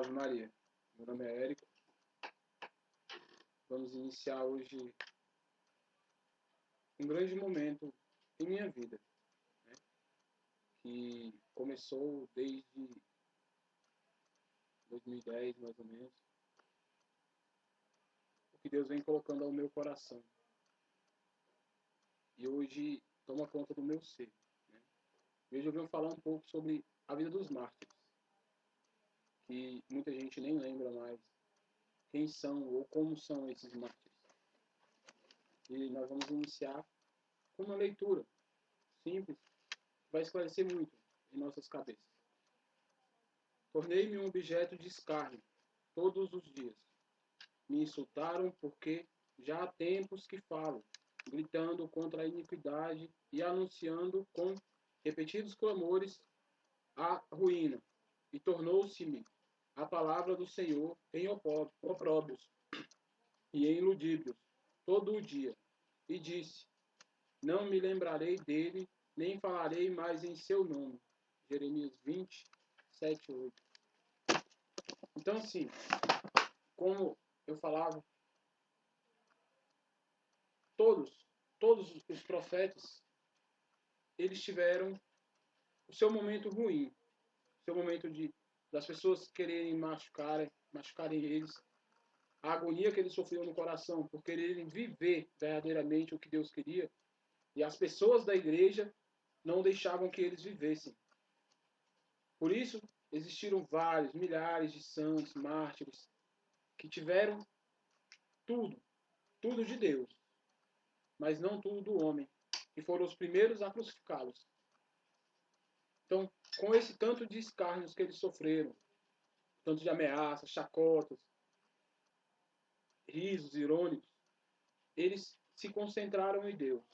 Salve Maria, meu nome é Érico. Vamos iniciar hoje um grande momento em minha vida, né? Que começou desde 2010, mais ou menos, o que Deus vem colocando ao meu coração. E hoje toma conta do meu ser, né? E hoje eu venho falar um pouco sobre a vida dos mártires, que muita gente nem lembra mais quem são ou como são esses mártires. E nós vamos iniciar com uma leitura simples, que vai esclarecer muito em nossas cabeças. Tornei-me um objeto de escárnio todos os dias. Me insultaram porque já há tempos que falo, gritando contra a iniquidade e anunciando com repetidos clamores a ruína. E tornou-se-me a palavra do Senhor em opróbrios e em ludíbrios todo o dia. E disse: não me lembrarei dele, nem falarei mais em seu nome. Jeremias 20, 7, 8. Então, assim, como eu falava, todos os profetas, eles tiveram o seu momento ruim, o seu momento das pessoas quererem machucarem eles, a agonia que eles sofriam no coração por quererem viver verdadeiramente o que Deus queria, e as pessoas da igreja não deixavam que eles vivessem. Por isso, existiram vários, milhares de santos, mártires, que tiveram tudo de Deus, mas não tudo do homem, que foram os primeiros a crucificá-los. Então, com esse tanto de escárnios que eles sofreram, tanto de ameaças, chacotas, risos irônicos, eles se concentraram em Deus.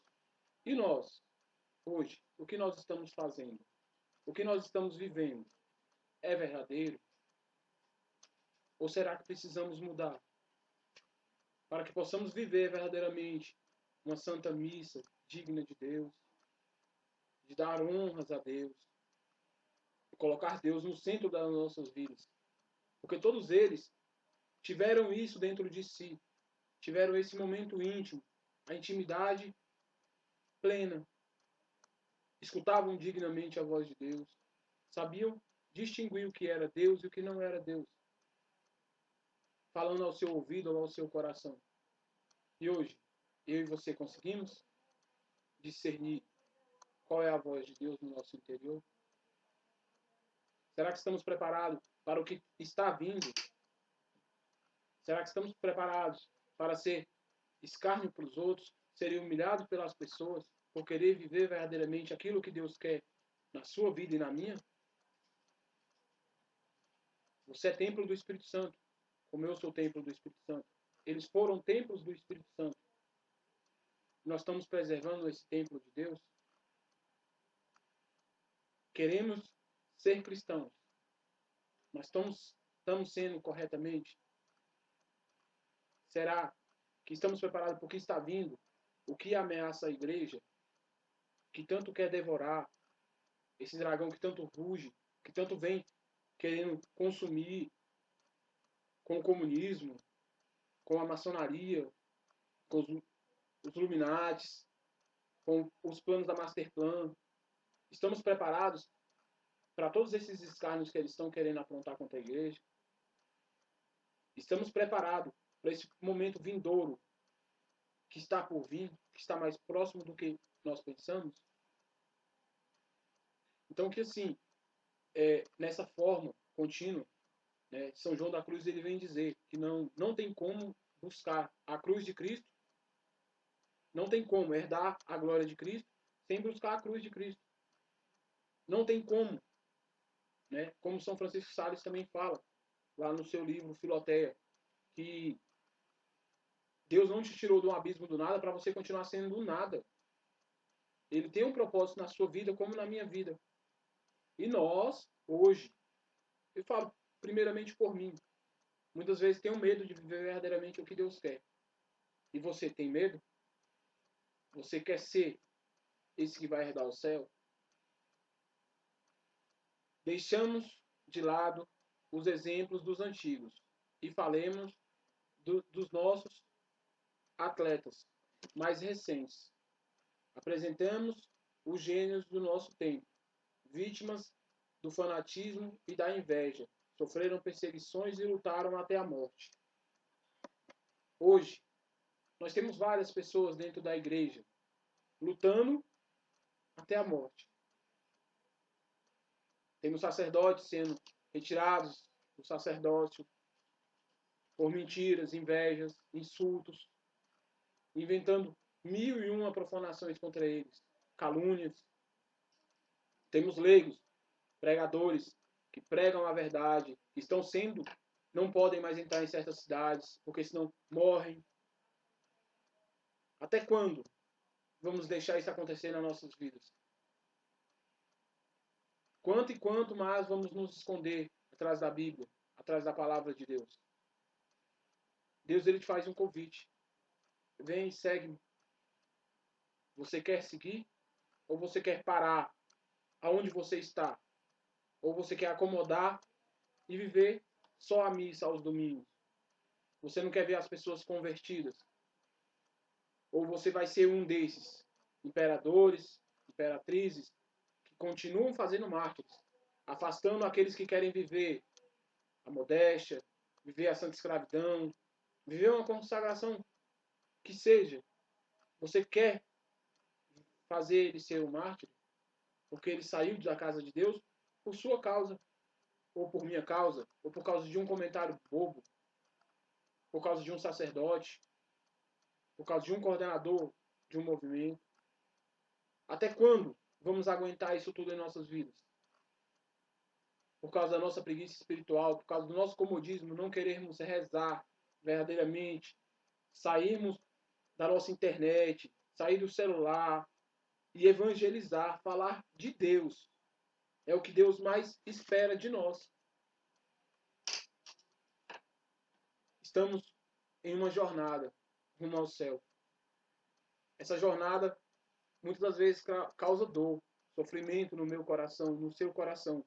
E nós, hoje, o que nós estamos fazendo? O que nós estamos vivendo? É verdadeiro? Ou será que precisamos mudar? Para que possamos viver verdadeiramente uma santa missa digna de Deus, de dar honras a Deus, de colocar Deus no centro das nossas vidas. Porque todos eles tiveram isso dentro de si, tiveram esse momento íntimo, a intimidade plena, escutavam dignamente a voz de Deus, sabiam distinguir o que era Deus e o que não era Deus, falando ao seu ouvido ou ao seu coração. E hoje, eu e você conseguimos discernir qual é a voz de Deus no nosso interior? Será que estamos preparados para o que está vindo? Será que estamos preparados para ser escárnio para os outros, ser humilhado pelas pessoas, por querer viver verdadeiramente aquilo que Deus quer na sua vida e na minha? Você é templo do Espírito Santo, como eu sou templo do Espírito Santo. Eles foram templos do Espírito Santo. Nós estamos preservando esse templo de Deus? Queremos ser cristãos, mas estamos sendo corretamente? Será que estamos preparados para o que está vindo? O que ameaça a igreja? Que tanto quer devorar? Esse dragão que tanto ruge, que tanto vem querendo consumir com o comunismo, com a maçonaria, com os Illuminates, com os planos da Masterplan. Estamos preparados para todos esses escárnios que eles estão querendo aprontar contra a igreja? Estamos preparados para esse momento vindouro que está por vir, que está mais próximo do que nós pensamos? Então, que assim, nessa forma contínua, né, São João da Cruz ele vem dizer que não tem como buscar a cruz de Cristo, não tem como herdar a glória de Cristo sem buscar a cruz de Cristo. Não tem como, né, como São Francisco Sales também fala, lá no seu livro Filoteia, que Deus não te tirou do abismo do nada para você continuar sendo do nada. Ele tem um propósito na sua vida como na minha vida. E nós, hoje, eu falo primeiramente por mim, muitas vezes tenho medo de viver verdadeiramente o que Deus quer. E você tem medo? Você quer ser esse que vai herdar o céu? Deixamos de lado os exemplos dos antigos e falemos dos nossos atletas mais recentes. Apresentamos os gênios do nosso tempo, vítimas do fanatismo e da inveja, sofreram perseguições e lutaram até a morte. Hoje, nós temos várias pessoas dentro da igreja lutando até a morte. Temos sacerdotes sendo retirados do sacerdócio por mentiras, invejas, insultos, inventando 1001 profanações contra eles, calúnias. Temos leigos, pregadores, que pregam a verdade, que não podem mais entrar em certas cidades, porque senão morrem. Até quando vamos deixar isso acontecer nas nossas vidas? Quanto e quanto mais vamos nos esconder atrás da Bíblia, atrás da palavra de Deus? Deus, ele te faz um convite. Vem e segue-me. Você quer seguir? Ou você quer parar aonde você está? Ou você quer acomodar e viver só a missa aos domingos? Você não quer ver as pessoas convertidas? Ou você vai ser um desses imperadores, imperatrizes, que continuam fazendo mártires, afastando aqueles que querem viver a modéstia, viver a santa escravidão, viver uma consagração que seja. Você quer fazer ele ser um mártir? Porque ele saiu da casa de Deus por sua causa, ou por minha causa, ou por causa de um comentário bobo, por causa de um sacerdote, por causa de um coordenador de um movimento. Até quando vamos aguentar isso tudo em nossas vidas? Por causa da nossa preguiça espiritual, por causa do nosso comodismo, não querermos rezar verdadeiramente, sairmos da nossa internet, sair do celular e evangelizar, falar de Deus. É o que Deus mais espera de nós. Estamos em uma jornada rumo ao céu. Essa jornada muitas das vezes causa dor, sofrimento no meu coração, no seu coração.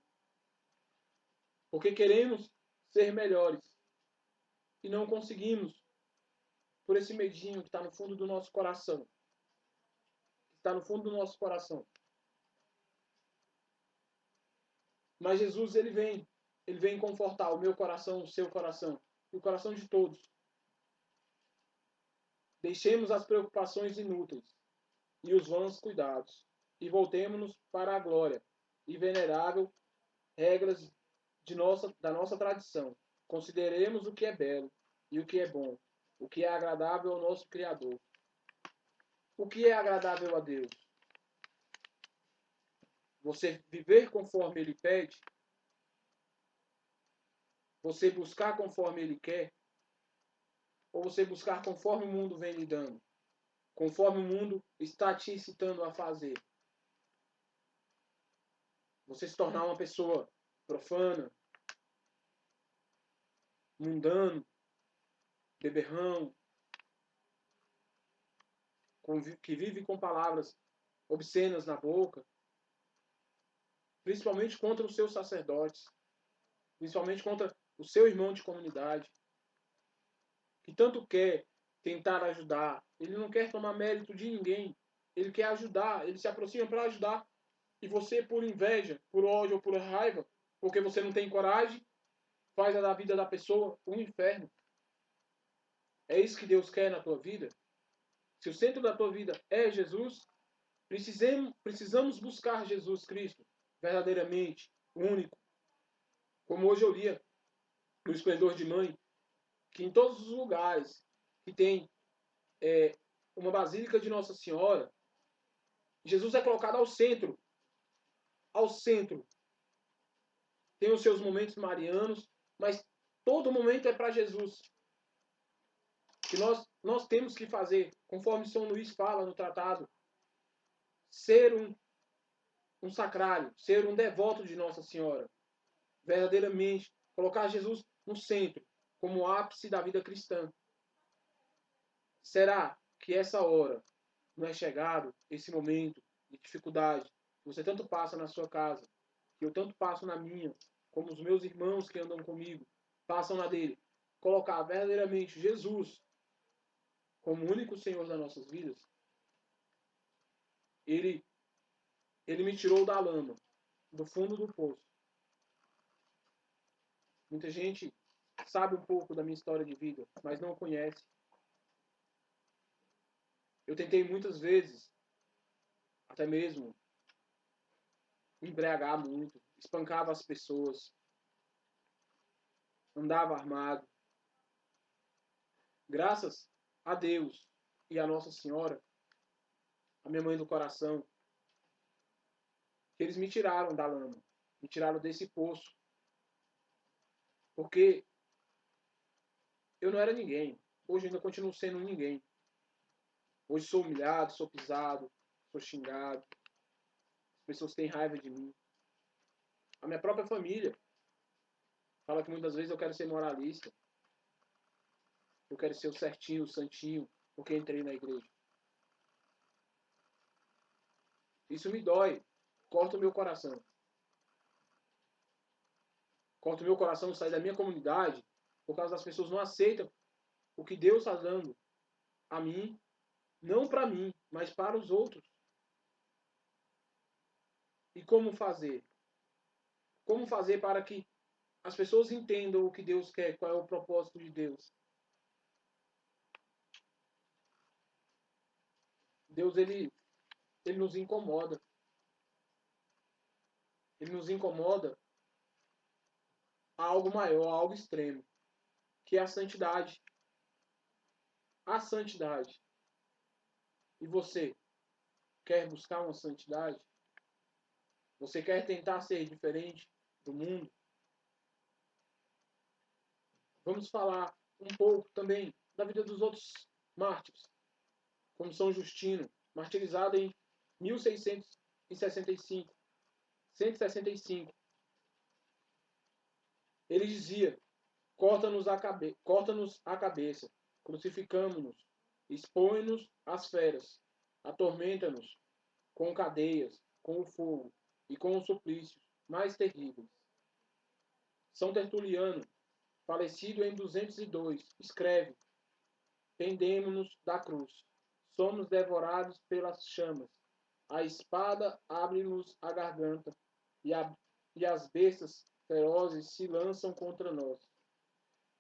Porque queremos ser melhores e não conseguimos por esse medinho que está no fundo do nosso coração. Que está no fundo do nosso coração. Mas Jesus, ele vem confortar o meu coração, o seu coração e o coração de todos. Deixemos as preocupações inúteis e os vãos cuidados e voltemo-nos para a glória e venerável regras da nossa tradição. Consideremos o que é belo e o que é bom, o que é agradável ao nosso Criador. O que é agradável a Deus? Você viver conforme Ele pede? Você buscar conforme Ele quer? Ou você buscar conforme o mundo vem lhe dando? Conforme o mundo está te incitando a fazer? Você se tornar uma pessoa profana, mundano, beberrão, que vive com palavras obscenas na boca, principalmente contra os seus sacerdotes, principalmente contra o seu irmão de comunidade, que tanto quer tentar ajudar. Ele não quer tomar mérito de ninguém. Ele quer ajudar, ele se aproxima para ajudar. E você, por inveja, por ódio ou por raiva, porque você não tem coragem, faz da vida da pessoa um inferno. É isso que Deus quer na tua vida? Se o centro da tua vida é Jesus, precisamos buscar Jesus Cristo verdadeiramente, único. Como hoje eu lia no Esplendor de Mãe, que em todos os lugares que tem uma basílica de Nossa Senhora, Jesus é colocado ao centro. Ao centro. Tem os seus momentos marianos, mas todo momento é para Jesus. Que nós temos que fazer, conforme São Luís fala no tratado, ser um sacrário, ser um devoto de Nossa Senhora. Verdadeiramente, colocar Jesus no centro, como o ápice da vida cristã. Será que essa hora não é chegado, esse momento de dificuldade, que você tanto passa na sua casa, que eu tanto passo na minha, como os meus irmãos que andam comigo passam na dele, colocar verdadeiramente Jesus como único Senhor das nossas vidas, Ele me tirou da lama, do fundo do poço. Muita gente sabe um pouco da minha história de vida, mas não conhece. Eu tentei muitas vezes, até mesmo, embriagar muito, espancava as pessoas, andava armado. Graças a Deus e a Nossa Senhora, a minha mãe do coração, que eles me tiraram da lama, me tiraram desse poço. Porque eu não era ninguém. Hoje ainda continuo sendo ninguém. Hoje sou humilhado, sou pisado, sou xingado. As pessoas têm raiva de mim. A minha própria família fala que muitas vezes eu quero ser moralista. Eu quero ser o certinho, o santinho, porque entrei na igreja. Isso me dói. Corta o meu coração. Corta o meu coração sair da minha comunidade por causa das pessoas não aceitam o que Deus está dando a mim, não para mim, mas para os outros. E como fazer? Como fazer para que as pessoas entendam o que Deus quer, qual é o propósito de Deus? Deus, ele nos incomoda. Ele nos incomoda a algo maior, a algo extremo, que é a santidade. A santidade. E você quer buscar uma santidade? Você quer tentar ser diferente do mundo? Vamos falar um pouco também da vida dos outros mártires, como São Justino, martirizado em 1665, 165. Ele dizia: corta-nos a cabeça, crucificamo-nos, expõe-nos às feras, atormenta-nos com cadeias, com o fogo e com os suplícios mais terríveis. São Tertuliano, falecido em 202, escreve: pendemo-nos da cruz, somos devorados pelas chamas, a espada abre-nos a garganta e as bestas ferozes se lançam contra nós.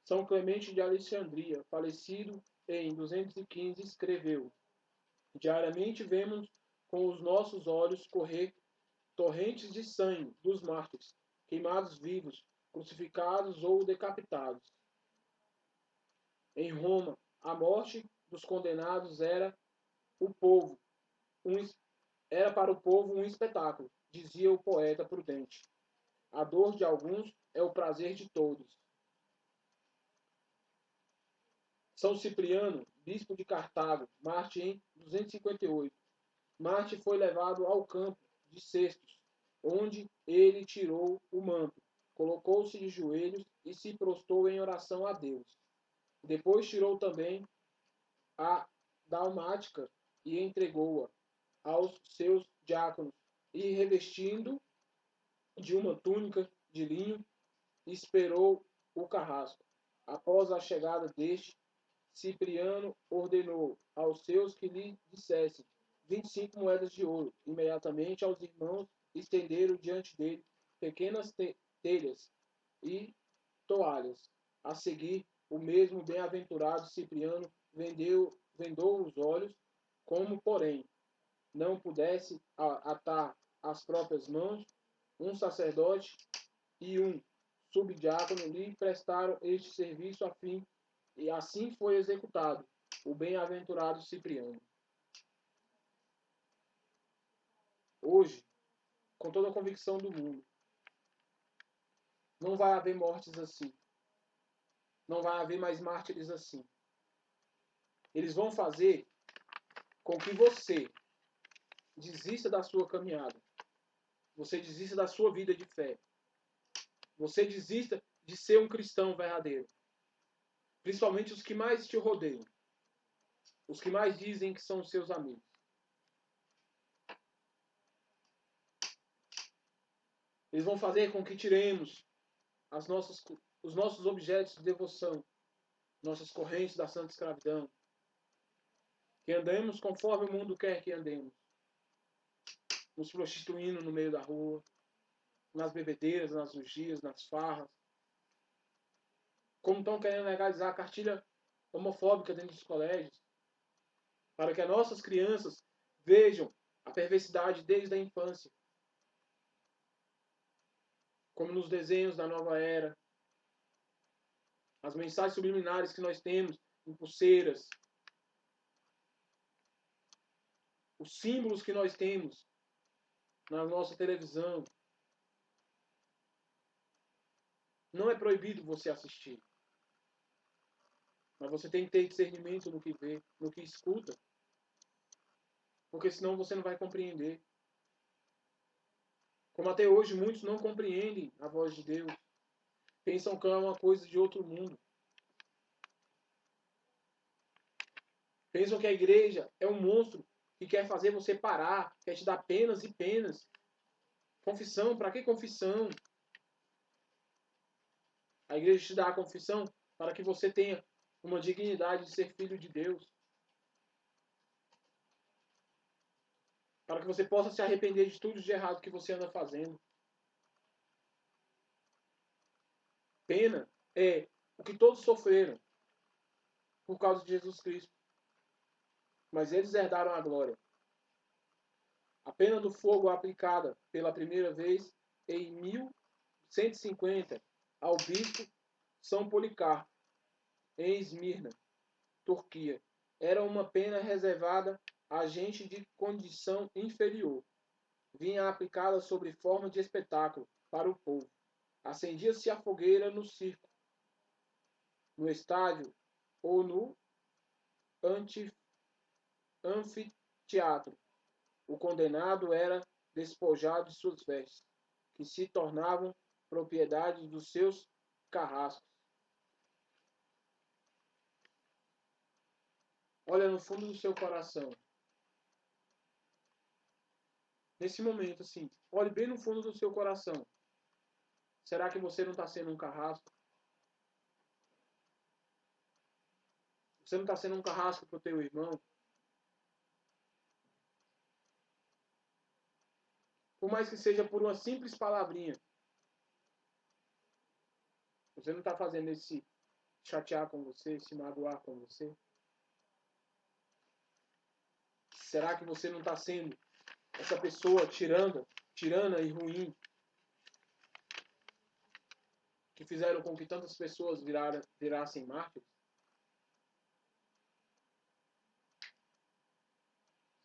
São Clemente de Alexandria, falecido em 215, escreveu: diariamente vemos com os nossos olhos correr torrentes de sangue dos mártires, queimados vivos, crucificados ou decapitados. Em Roma, a morte dos condenados era para o povo um espetáculo, dizia o poeta prudente. A dor de alguns é o prazer de todos. São Cipriano, bispo de Cartago, Marte em 258. Marte foi levado ao campo de Cestos, onde ele tirou o manto, colocou-se de joelhos e se prostrou em oração a Deus. Depois tirou também a dalmática e entregou-a aos seus diáconos, e revestindo de uma túnica de linho, esperou o carrasco. Após a chegada deste, Cipriano ordenou aos seus que lhe dissessem 25 moedas de ouro. Imediatamente aos irmãos estenderam diante dele pequenas telhas e toalhas. A seguir, o mesmo bem-aventurado Cipriano vendou os olhos, como, porém, não pudesse atar as próprias mãos, um sacerdote e um subdiácono lhe prestaram este serviço a fim, e assim foi executado o bem-aventurado Cipriano. Hoje, com toda a convicção do mundo, não vai haver mortes assim. Não vai haver mais mártires assim. Eles vão fazer com que você desista da sua caminhada. Você desista da sua vida de fé. Você desista de ser um cristão verdadeiro. Principalmente os que mais te rodeiam. Os que mais dizem que são os seus amigos. Eles vão fazer com que tiremos os nossos objetos de devoção, nossas correntes da santa escravidão, que andemos conforme o mundo quer que andemos, nos prostituindo no meio da rua, nas bebedeiras, nas orgias, nas farras, como estão querendo legalizar a cartilha homofóbica dentro dos colégios, para que as nossas crianças vejam a perversidade desde a infância, como nos desenhos da nova era, as mensagens subliminares que nós temos em pulseiras, os símbolos que nós temos na nossa televisão. Não é proibido você assistir, mas você tem que ter discernimento no que vê, no que escuta, porque senão você não vai compreender. Como até hoje muitos não compreendem a voz de Deus, pensam que é uma coisa de outro mundo. Pensam que a igreja é um monstro que quer fazer você parar, quer te dar penas e penas. Confissão, para que confissão? A igreja te dá a confissão para que você tenha uma dignidade de ser filho de Deus. Para que você possa se arrepender de tudo de errado que você anda fazendo. Pena é o que todos sofreram por causa de Jesus Cristo. Mas eles herdaram a glória. A pena do fogo aplicada pela primeira vez em 1150 ao bispo São Policarpo, em Esmirna, Turquia, era uma pena reservada a gente de condição inferior. Vinha aplicada sobre forma de espetáculo para o povo. Acendia-se a fogueira no circo, no estádio ou no anfiteatro. O condenado era despojado de suas vestes, que se tornavam propriedade dos seus carrascos. Olha no fundo do seu coração. Nesse momento, assim, olhe bem no fundo do seu coração. Será que você não está sendo um carrasco? Você não está sendo um carrasco para o teu irmão? Por mais que seja por uma simples palavrinha. Você não está fazendo ele se chatear com você, se magoar com você? Será que você não está sendo essa pessoa tirana e ruim, que fizeram com que tantas pessoas virassem mártires?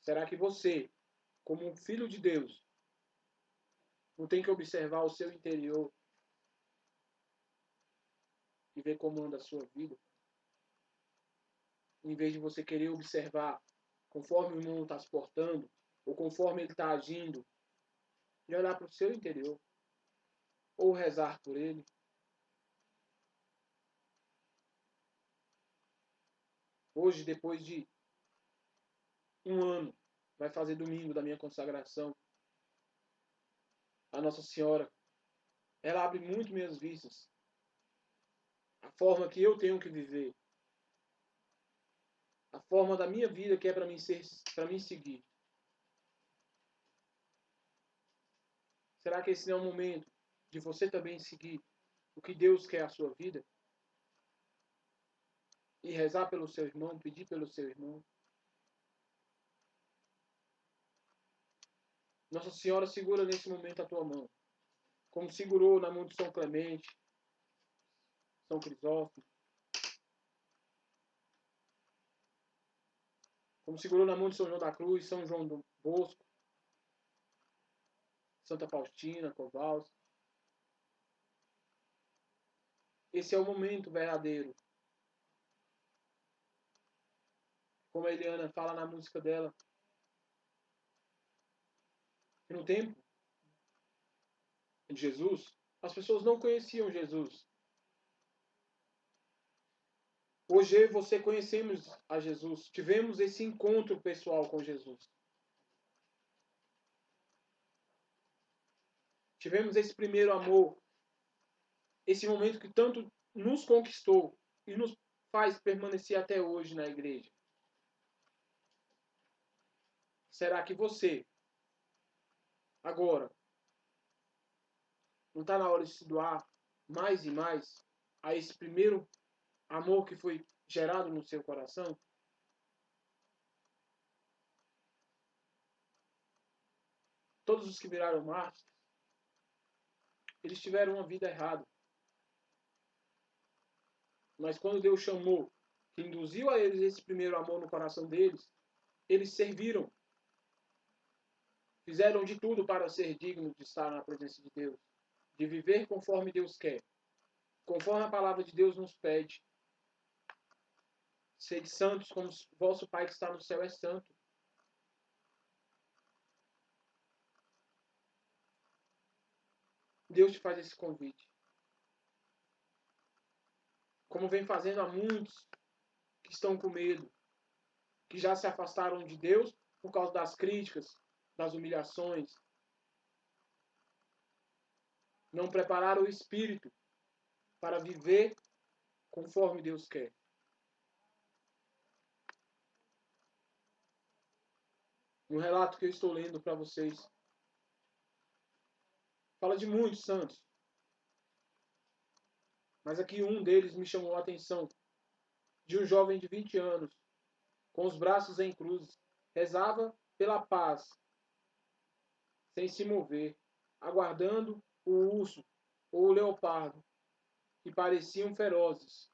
Será que você, como um filho de Deus, não tem que observar o seu interior e ver como anda a sua vida? Em vez de você querer observar conforme o irmão está se portando, ou conforme ele está agindo, e olhar para o seu interior, ou rezar por ele. Hoje, depois de um ano, vai fazer domingo da minha consagração, a Nossa Senhora, ela abre muito minhas vistas. A forma que eu tenho que viver. A forma da minha vida que é para mim seguir. Será que esse não é o momento de você também seguir o que Deus quer a sua vida? E rezar pelo seu irmão, pedir pelo seu irmão? Nossa Senhora segura nesse momento a tua mão. Como segurou na mão de São Clemente, São Crisóstomo. Como segurou na mão de São João da Cruz, São João do Bosco, Santa Faustina, Kowalski. Esse é o momento verdadeiro. Como a Eliana fala na música dela. Que no tempo de Jesus, as pessoas não conheciam Jesus. Hoje eu e você conhecemos a Jesus. Tivemos esse encontro pessoal com Jesus. Tivemos esse primeiro amor. esse momento que tanto nos conquistou e nos faz permanecer até hoje na igreja? Será que você, agora, não está na hora de se doar mais e mais a esse primeiro amor que foi gerado no seu coração? Todos os que viraram mártires, eles tiveram uma vida errada. Mas quando Deus chamou, que induziu a eles esse primeiro amor no coração deles, eles serviram. Fizeram de tudo para ser dignos de estar na presença de Deus, de viver conforme Deus quer, conforme a palavra de Deus nos pede. Sede santos como vosso Pai que está no céu é santo. Deus te faz esse convite. Como vem fazendo a muitos que estão com medo, que já se afastaram de Deus por causa das críticas, das humilhações. Não prepararam o espírito para viver conforme Deus quer. No relato que eu estou lendo para vocês, fala de muitos santos. Mas aqui um deles me chamou a atenção. De um jovem de 20 anos, com os braços em cruz, rezava pela paz, sem se mover, aguardando o urso ou o leopardo, que pareciam ferozes,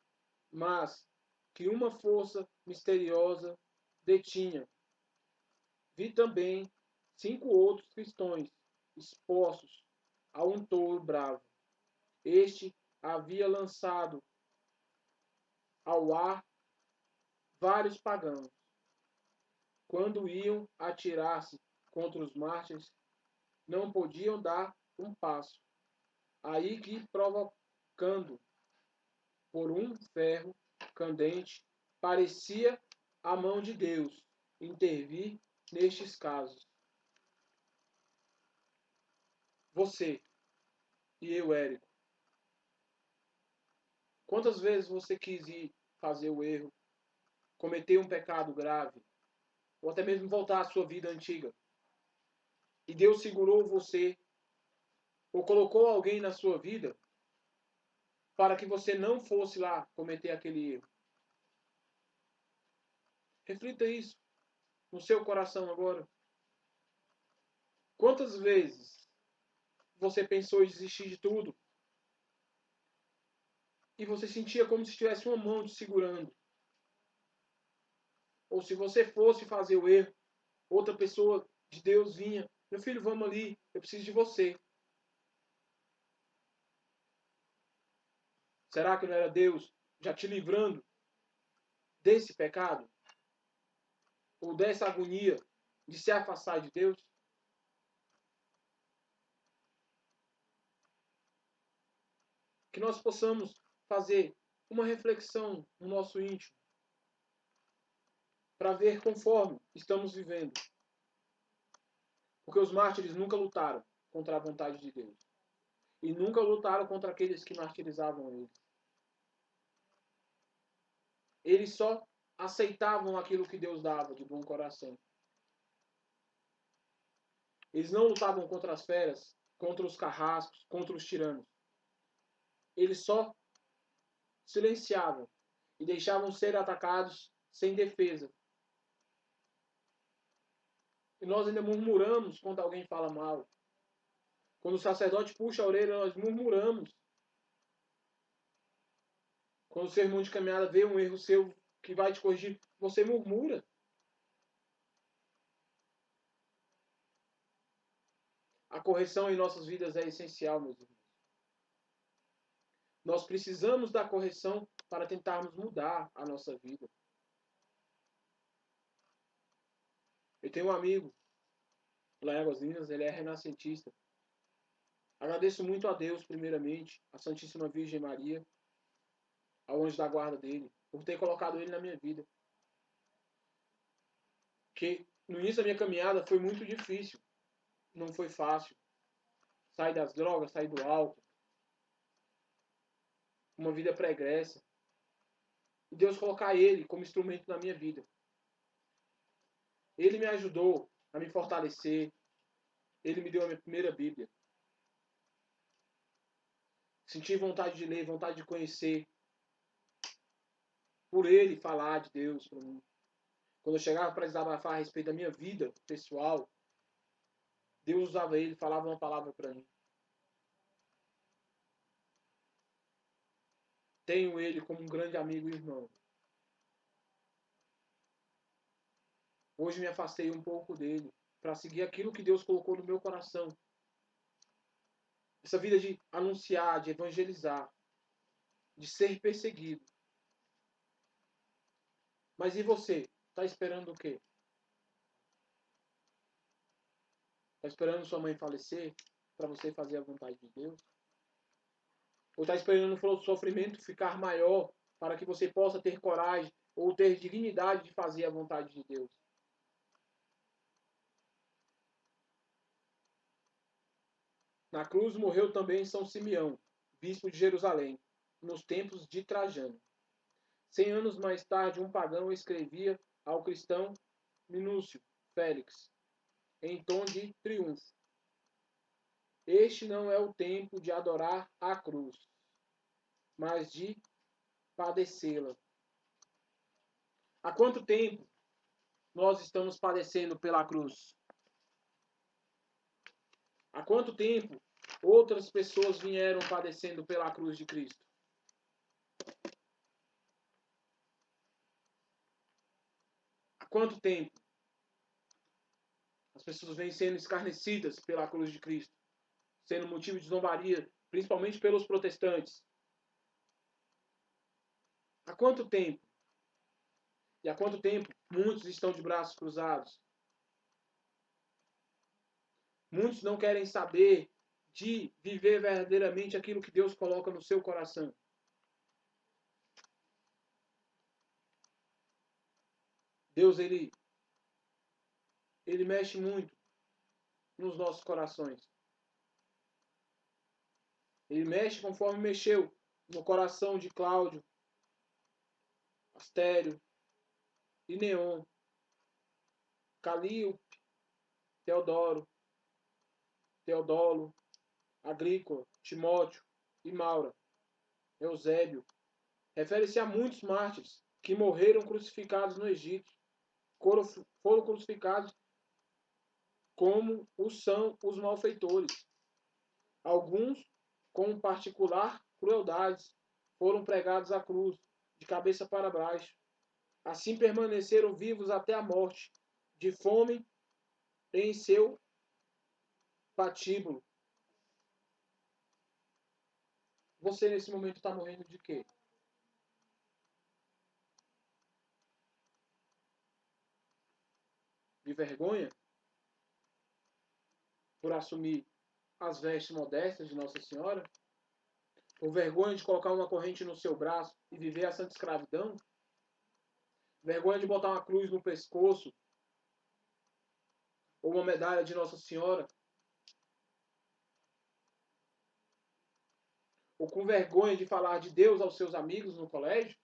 mas que uma força misteriosa detinha. Vi também 5 outros cristãos expostos a um touro bravo. Este havia lançado ao ar vários pagãos. Quando iam atirar-se contra os mártires, não podiam dar um passo. Aí que, provocando por um ferro candente, parecia a mão de Deus intervir nestes casos. Você e eu, Érico, quantas vezes você quis ir fazer o erro, cometer um pecado grave, ou até mesmo voltar à sua vida antiga, e Deus segurou você, ou colocou alguém na sua vida, para que você não fosse lá cometer aquele erro? Reflita isso no seu coração agora. Quantas vezes você pensou em desistir de tudo e você sentia como se tivesse uma mão te segurando? Ou se você fosse fazer o erro, outra pessoa de Deus vinha: meu filho, vamos ali, eu preciso de você. Será que não era Deus já te livrando desse pecado? Ou dessa agonia de se afastar de Deus? Que nós possamos fazer uma reflexão no nosso íntimo para ver conforme estamos vivendo. Porque os mártires nunca lutaram contra a vontade de Deus. E nunca lutaram contra aqueles que martirizavam eles. Eles só aceitavam aquilo que Deus dava de bom coração. Eles não lutavam contra as feras, contra os carrascos, contra os tiranos. Eles só silenciavam e deixavam ser atacados sem defesa. E nós ainda murmuramos quando alguém fala mal. Quando o sacerdote puxa a orelha, nós murmuramos. Quando o seu irmão de caminhada vê um erro seu que vai te corrigir, você murmura. A correção em nossas vidas é essencial, meus irmãos. Nós precisamos da correção para tentarmos mudar a nossa vida. Eu tenho um amigo lá em Águas Lindas, ele é renascentista. Agradeço muito a Deus, primeiramente, a Santíssima Virgem Maria, ao anjo da guarda dele, por ter colocado ele na minha vida. Porque no início da minha caminhada foi muito difícil. Não foi fácil. Sair das drogas, sair do álcool. uma vida pregressa. E Deus colocar Ele como instrumento na minha vida. Ele me ajudou a me fortalecer. Ele me deu a minha primeira Bíblia. Senti vontade de ler, vontade de conhecer. Por Ele falar de Deus para mim. Quando eu chegava para desabafar a respeito da minha vida pessoal, Deus usava Ele, falava uma palavra para mim. Tenho Ele como um grande amigo e irmão. Hoje me afastei um pouco dele para seguir aquilo que Deus colocou no meu coração. Essa vida de anunciar, de evangelizar, de ser perseguido. Mas e você? Está esperando o quê? Está esperando sua mãe falecer para você fazer a vontade de Deus? Ou está esperando o sofrimento ficar maior para que você possa ter coragem ou ter dignidade de fazer a vontade de Deus? Na cruz morreu também São Simeão, bispo de Jerusalém, nos tempos de Trajano. 100 anos mais tarde, um pagão escrevia ao cristão Minúcio Félix, em tom de triunfo: este não é o tempo de adorar a cruz, mas de padecê-la. Há quanto tempo nós estamos padecendo pela cruz? Há quanto tempo outras pessoas vieram padecendo pela cruz de Cristo? Há quanto tempo as pessoas vêm sendo escarnecidas pela cruz de Cristo, sendo motivo de zombaria, principalmente pelos protestantes? Há quanto tempo? E há quanto tempo muitos estão de braços cruzados? Muitos não querem saber de viver verdadeiramente aquilo que Deus coloca no seu coração. Deus, ele mexe muito nos nossos corações. Ele mexe conforme mexeu no coração de Cláudio, Astério, e Neon, Calíope, Teodoro, Teodolo, Agrícola, Timóteo e Maura, Eusébio. Refere-se a muitos mártires que morreram crucificados no Egito. Foram crucificados como são os malfeitores. Alguns, com particular crueldade, foram pregados à cruz, de cabeça para baixo. Assim permaneceram vivos até a morte, de fome em seu patíbulo. Você nesse momento está morrendo de quê? De vergonha? Por assumir as vestes modestas de Nossa Senhora? Por vergonha de colocar uma corrente no seu braço e viver a santa escravidão? Vergonha de botar uma cruz no pescoço? Ou uma medalha de Nossa Senhora? Ou com vergonha de falar de Deus aos seus amigos no colégio?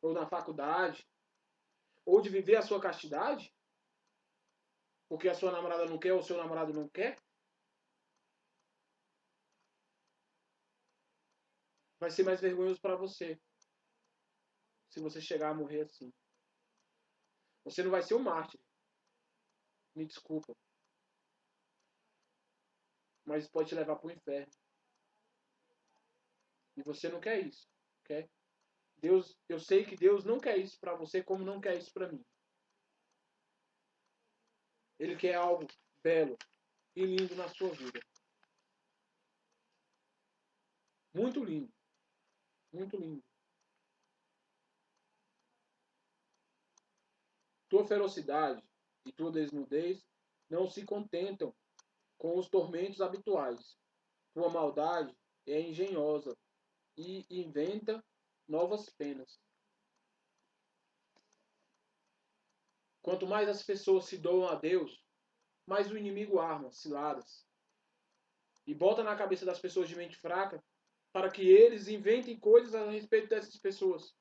Ou na faculdade? Ou de viver a sua castidade? Porque a sua namorada não quer ou o seu namorado não quer? Vai ser mais vergonhoso para você se você chegar a morrer assim. Você não vai ser um mártir. Me desculpa. Mas pode te levar para o inferno. E você não quer isso. Quer? Deus, eu sei que Deus não quer isso para você como não quer isso para mim. Ele quer algo belo e lindo na sua vida. Muito lindo. Muito lindo. Tua ferocidade e tua desnudez não se contentam com os tormentos habituais. Tua maldade é engenhosa e inventa novas penas. Quanto mais as pessoas se doam a Deus, mais o inimigo arma ciladas e bota na cabeça das pessoas de mente fraca para que eles inventem coisas a respeito dessas pessoas.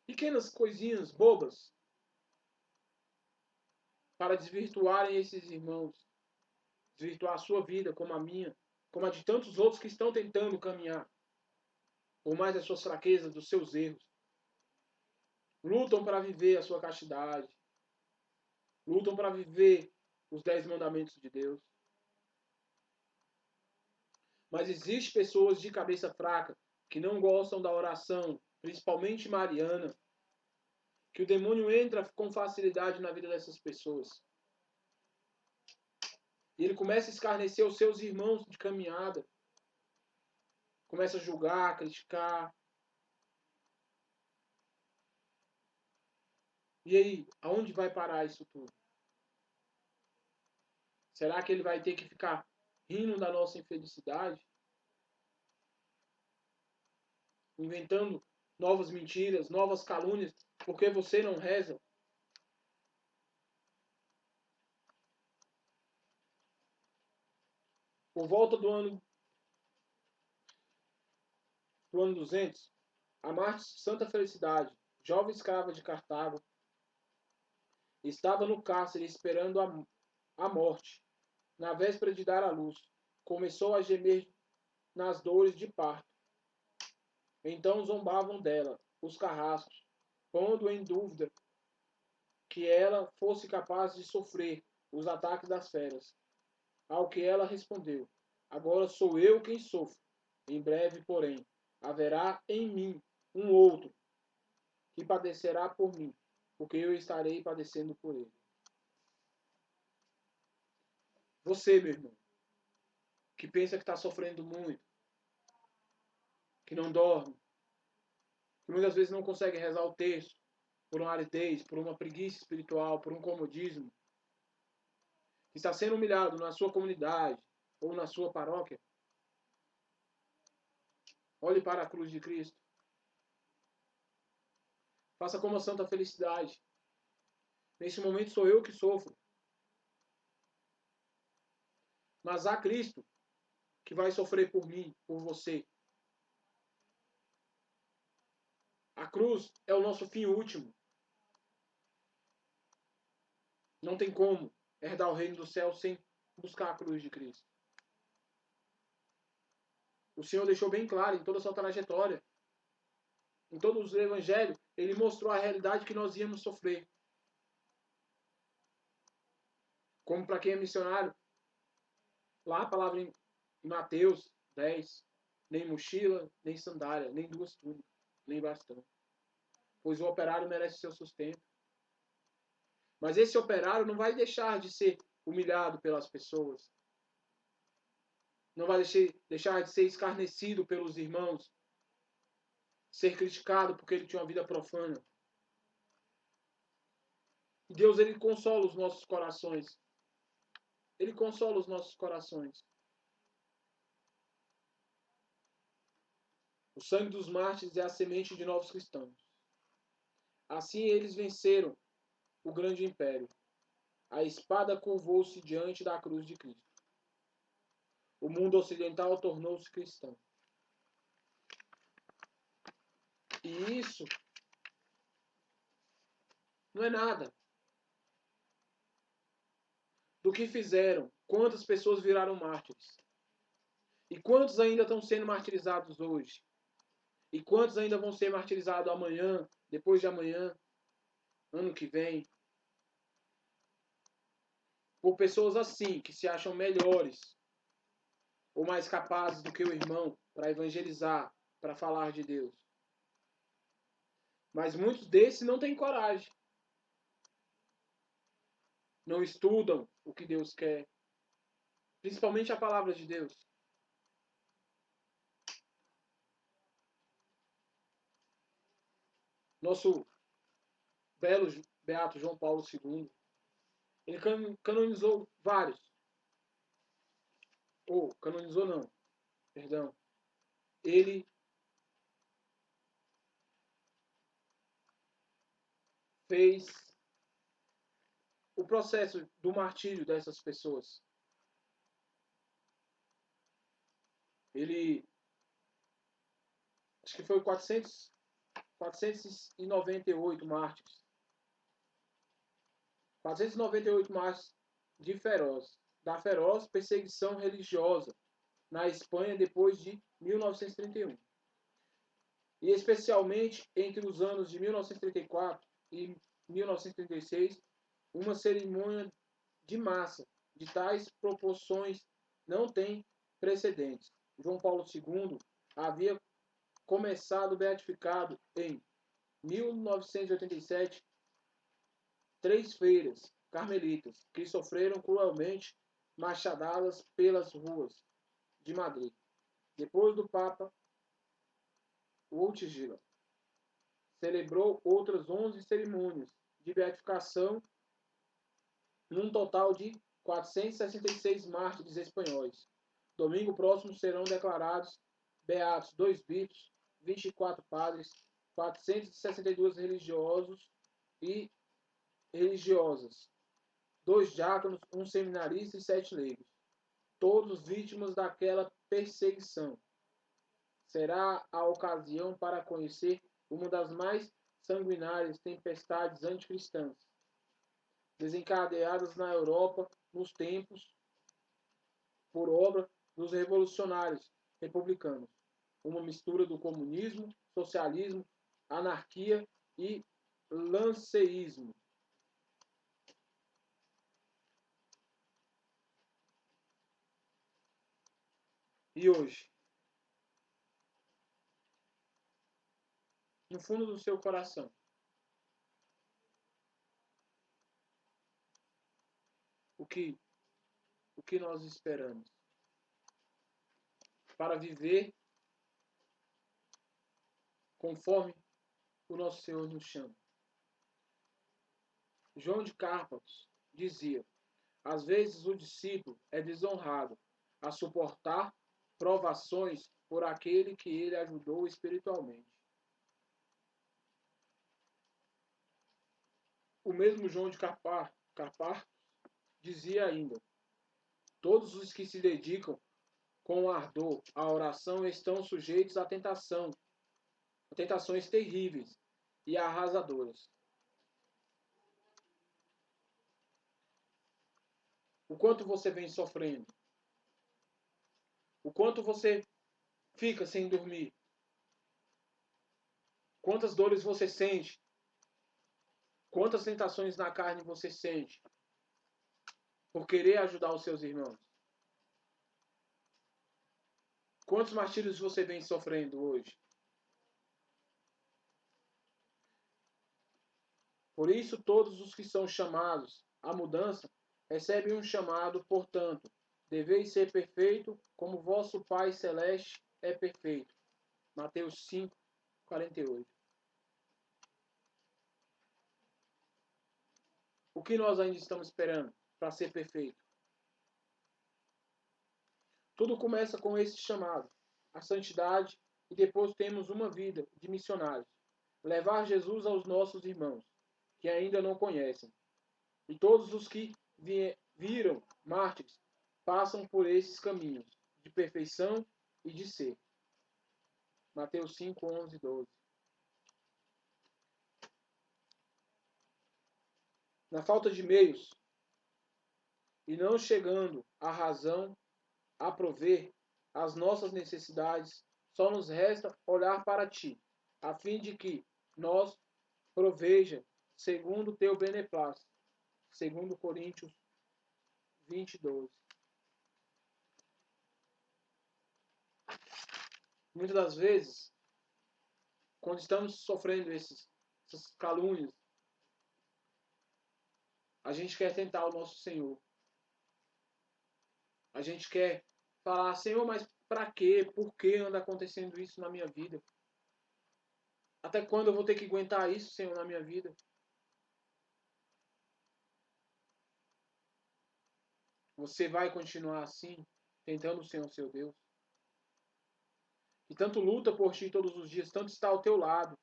Pequenas coisinhas bobas para desvirtuarem esses irmãos, desvirtuar a sua vida, como a minha, como a de tantos outros que estão tentando caminhar, por mais das suas fraquezas, dos seus erros. Lutam para viver a sua castidade, lutam para viver os 10 mandamentos de Deus. Mas existem pessoas de cabeça fraca que não gostam da oração, principalmente mariana, que o demônio entra com facilidade na vida dessas pessoas. E ele começa a escarnecer os seus irmãos de caminhada. Começa a julgar, criticar. E aí, aonde vai parar isso tudo? Será que ele vai ter que ficar rindo da nossa infelicidade? Inventando novas mentiras, novas calúnias, porque você não reza? Por volta do ano 200, a Marte Santa Felicidade, jovem escrava de Cartago, estava no cárcere esperando a morte. Na véspera de dar à luz, começou a gemer nas dores de parto. Então zombavam dela os carrascos, pondo em dúvida que ela fosse capaz de sofrer os ataques das feras. Ao que ela respondeu: agora sou eu quem sofro. Em breve, porém, haverá em mim um outro que padecerá por mim, porque eu estarei padecendo por ele. Você, meu irmão, que pensa que está sofrendo muito, que não dorme, que muitas vezes não consegue rezar o texto, por uma aridez, por uma preguiça espiritual, por um comodismo, que está sendo humilhado na sua comunidade ou na sua paróquia, olhe para a cruz de Cristo. Faça como a Santa Felicidade. Nesse momento sou eu que sofro. Mas há Cristo que vai sofrer por mim, por você. A cruz é o nosso fim último. Não tem como herdar o reino do céu sem buscar a cruz de Cristo. O Senhor deixou bem claro em toda a sua trajetória, em todos os evangelhos, ele mostrou a realidade que nós íamos sofrer. Como para quem é missionário, lá a palavra em Mateus 10, nem mochila, nem sandália, nem duas túnicas, nem bastão. Pois o operário merece seu sustento. Mas esse operário não vai deixar de ser humilhado pelas pessoas. Não vai deixar de ser escarnecido pelos irmãos. Ser criticado porque ele tinha uma vida profana. E Deus, ele consola os nossos corações. Ele consola os nossos corações. O sangue dos mártires é a semente de novos cristãos. Assim eles venceram o grande império. A espada curvou-se diante da cruz de Cristo. O mundo ocidental tornou-se cristão. E isso não é nada do que fizeram. Quantas pessoas viraram mártires? E quantos ainda estão sendo martirizados hoje? E quantos ainda vão ser martirizados amanhã, depois de amanhã, ano que vem? Por pessoas assim, que se acham melhores ou mais capazes do que o irmão para evangelizar, para falar de Deus. Mas muitos desses não têm coragem. Não estudam o que Deus quer. Principalmente a palavra de Deus. Nosso belo beato João Paulo II, ele canonizou vários. Ou, canonizou não, perdão. Ele fez o processo do martírio dessas pessoas. Ele, acho que foi 498 mártires. 498 mártires da feroz perseguição religiosa na Espanha depois de 1931. E especialmente entre os anos de 1934 e 1936, uma cerimônia de massa de tais proporções não tem precedentes. João Paulo II havia começado beatificado em 1987 3 freiras carmelitas que sofreram cruelmente machadadas pelas ruas de Madrid. Depois do Papa Wojtyła celebrou outras 11 cerimônias de beatificação, num total de 466 mártires espanhóis. Domingo próximo serão declarados beatos 2 bispos, 24 padres, 462 religiosos e religiosas, 2 diáconos, 1 seminarista e 7 leigos, todos vítimas daquela perseguição. Será a ocasião para conhecer uma das mais sanguinárias tempestades anticristãs desencadeadas na Europa nos tempos por obra dos revolucionários republicanos. Uma mistura do comunismo, socialismo, anarquia e lanceísmo. E hoje, no fundo do seu coração, o que nós esperamos para viver conforme o nosso Senhor nos chama? João de Carpos dizia: às vezes o discípulo é desonrado a suportar provações por aquele que ele ajudou espiritualmente. O mesmo João de Carpar dizia ainda: todos os que se dedicam com ardor à oração estão sujeitos à tentação, a tentações terríveis e arrasadoras. O quanto você vem sofrendo? O quanto você fica sem dormir? Quantas dores você sente? Quantas tentações na carne você sente por querer ajudar os seus irmãos? Quantos martírios você vem sofrendo hoje? Por isso, todos os que são chamados à mudança recebem um chamado, portanto, deveis ser perfeito, como vosso Pai Celeste é perfeito. Mateus 5, 48. O que nós ainda estamos esperando para ser perfeito? Tudo começa com esse chamado, a santidade, e depois temos uma vida de missionários. Levar Jesus aos nossos irmãos, que ainda não conhecem. E todos os que viram mártires passam por esses caminhos de perfeição e de ser. Mateus 5, 11, 12. Na falta de meios e não chegando à razão a prover as nossas necessidades, só nos resta olhar para ti, a fim de que nós proveja segundo o teu beneplácito. 2 Coríntios 20, 12. Muitas das vezes, quando estamos sofrendo essas calúnias, a gente quer tentar o nosso Senhor. A gente quer falar: Senhor, mas para quê? Por que anda acontecendo isso na minha vida? Até quando eu vou ter que aguentar isso, Senhor, na minha vida? Você vai continuar assim, tentando o Senhor, seu Deus? E tanto luta por ti todos os dias, tanto está ao teu lado,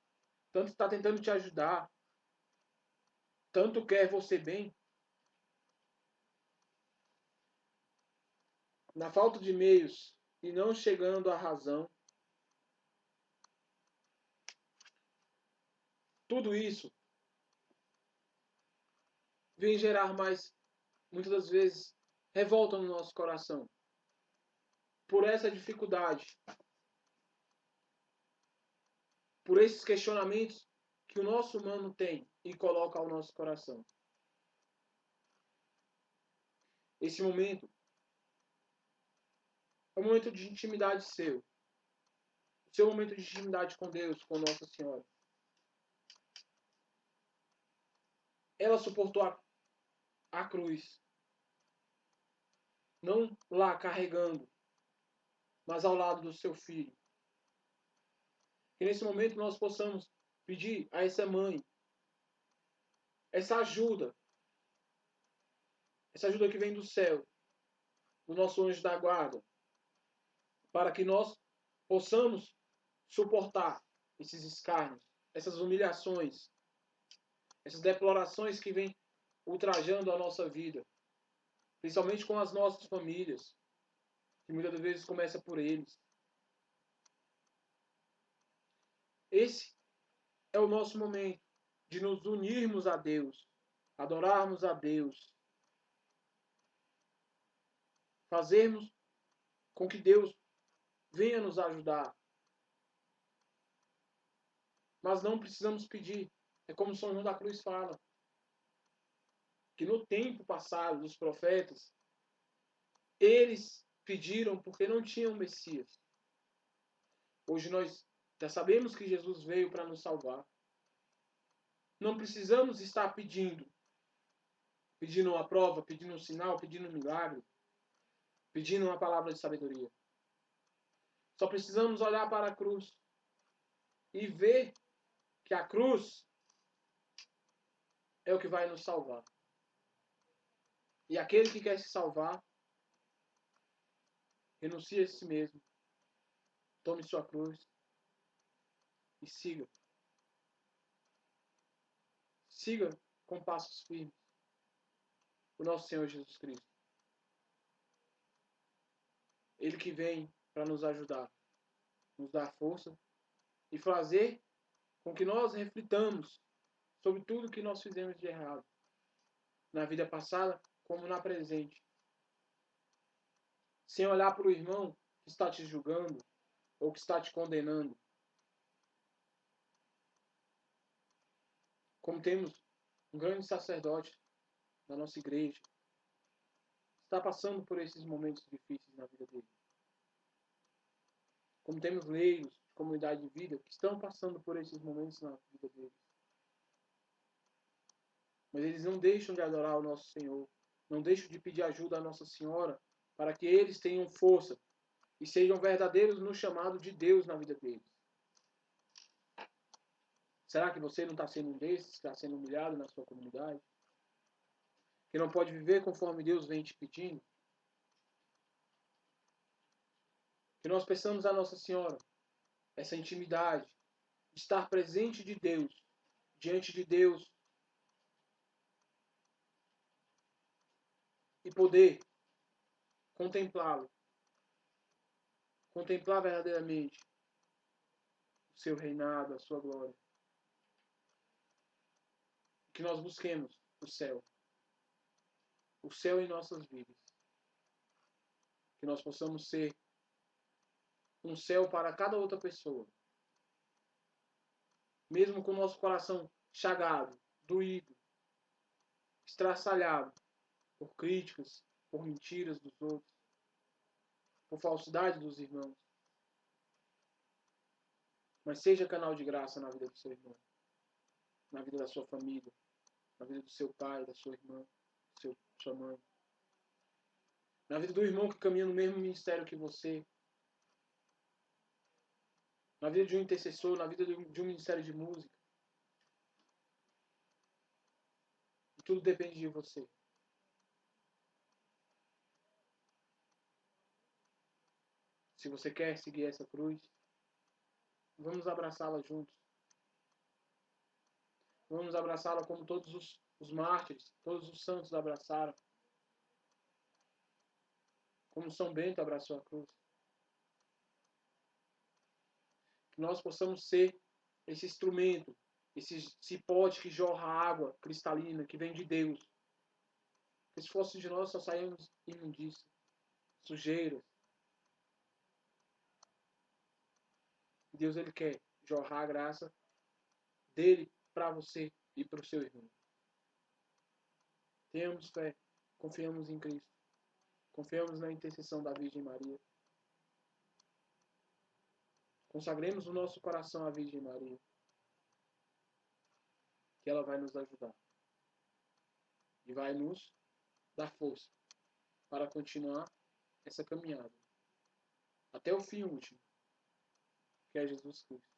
tanto está tentando te ajudar, tanto quer você bem. Na falta de meios e não chegando à razão. Tudo isso vem gerar mais, muitas das vezes, revolta no nosso coração. Por essa dificuldade, por esses questionamentos que o nosso humano tem e coloca ao nosso coração. Esse momento é um momento de intimidade seu. O seu momento de intimidade com Deus, com Nossa Senhora. Ela suportou a cruz. Não lá carregando, mas ao lado do seu filho. Que nesse momento nós possamos pedir a essa mãe essa ajuda que vem do céu, do nosso anjo da guarda, para que nós possamos suportar esses escárnios, essas humilhações, essas deplorações que vêm ultrajando a nossa vida, principalmente com as nossas famílias, que muitas vezes começa por eles. Esse é o nosso momento de nos unirmos a Deus, adorarmos a Deus, fazermos com que Deus venha nos ajudar. Mas não precisamos pedir. É como São João da Cruz fala, que no tempo passado dos profetas, eles pediram porque não tinham Messias. Hoje nós já sabemos que Jesus veio para nos salvar. Não precisamos estar pedindo uma prova, pedindo um sinal, pedindo um milagre, pedindo uma palavra de sabedoria. Só precisamos olhar para a cruz e ver que a cruz é o que vai nos salvar. E aquele que quer se salvar, renuncie a si mesmo, tome sua cruz e siga. Siga com passos firmes o nosso Senhor Jesus Cristo. Ele que vem para nos ajudar, nos dar força e fazer com que nós reflitamos sobre tudo que nós fizemos de errado, na vida passada como na presente. Sem olhar para o irmão que está te julgando ou que está te condenando. Como temos um grande sacerdote na nossa igreja, está passando por esses momentos difíceis na vida dele. Como temos leigos de comunidade de vida que estão passando por esses momentos na vida deles. Mas eles não deixam de adorar o nosso Senhor, não deixam de pedir ajuda à Nossa Senhora, para que eles tenham força e sejam verdadeiros no chamado de Deus na vida deles. Será que você não está sendo um desses, que está sendo humilhado na sua comunidade? Que não pode viver conforme Deus vem te pedindo? Que nós peçamos a Nossa Senhora essa intimidade, de estar presente de Deus, diante de Deus, e poder contemplá-lo, contemplar verdadeiramente o seu reinado, a sua glória. Que nós busquemos o céu em nossas vidas. Que nós possamos ser um céu para cada outra pessoa. Mesmo com o nosso coração chagado, doído, estraçalhado por críticas, por mentiras dos outros, por falsidade dos irmãos. Mas seja canal de graça na vida do seu irmão, na vida da sua família, na vida do seu pai, da sua irmã, da sua mãe. Na vida do irmão que caminha no mesmo ministério que você. Na vida de um intercessor, na vida de um ministério de música. E tudo depende de você. Se você quer seguir essa cruz, vamos abraçá-la juntos. Vamos abraçá-la como todos os mártires, todos os santos abraçaram. Como São Bento abraçou a cruz. Que nós possamos ser esse instrumento, esse pote que jorra água cristalina, que vem de Deus. Que se fosse de nós, só saímos imundícia, sujeiras. Deus, Ele quer jorrar a graça dele para você e para o seu irmão. Tenhamos fé, confiamos em Cristo, confiamos na intercessão da Virgem Maria. Consagremos o nosso coração à Virgem Maria, que ela vai nos ajudar e vai nos dar força para continuar essa caminhada até o fim último, que é Jesus Cristo.